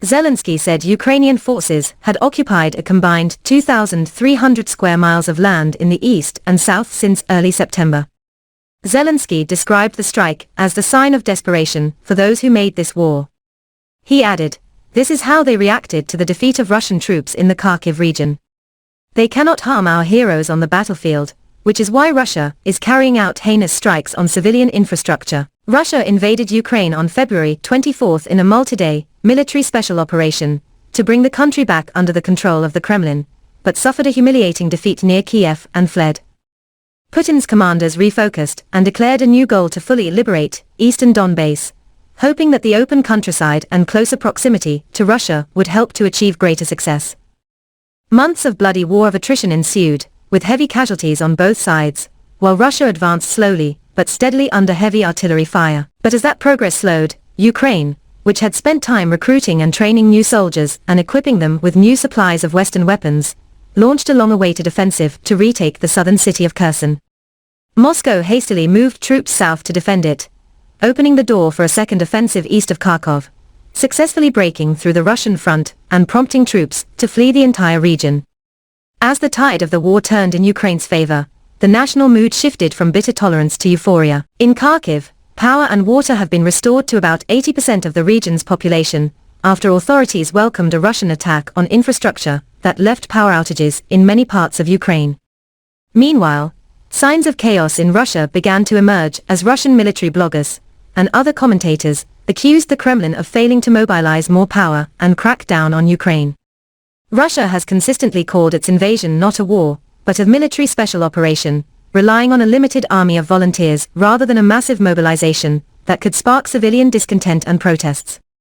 Zelensky said Ukrainian forces had occupied a combined 2,300 square miles of land in the east and south since early September. Zelensky described the strike as the sign of desperation for those who made this war. He added, "This is how they reacted to the defeat of Russian troops in the Kharkiv region. They cannot harm our heroes on the battlefield, which is why Russia is carrying out heinous strikes on civilian infrastructure." Russia invaded Ukraine on February 24 in a multi-day, military special operation, to bring the country back under the control of the Kremlin, but suffered a humiliating defeat near Kiev and fled. Putin's commanders refocused and declared a new goal to fully liberate eastern Donbass, hoping that the open countryside and closer proximity to Russia would help to achieve greater success. Months of bloody war of attrition ensued, with heavy casualties on both sides, while Russia advanced slowly but steadily under heavy artillery fire. But as that progress slowed, Ukraine, which had spent time recruiting and training new soldiers and equipping them with new supplies of Western weapons, launched a long-awaited offensive to retake the southern city of Kherson. Moscow hastily moved troops south to defend it, opening the door for a second offensive east of Kharkiv, successfully breaking through the Russian front and prompting troops to flee the entire region. As the tide of the war turned in Ukraine's favor, the national mood shifted from bitter tolerance to euphoria. In Kharkiv, power and water have been restored to about 80% of the region's population, after authorities welcomed a Russian attack on infrastructure that left power outages in many parts of Ukraine. Meanwhile, signs of chaos in Russia began to emerge as Russian military bloggers and other commentators accused the Kremlin of failing to mobilize more power and crack down on Ukraine. Russia has consistently called its invasion not a war, but a military special operation, relying on a limited army of volunteers rather than a massive mobilization that could spark civilian discontent and protests.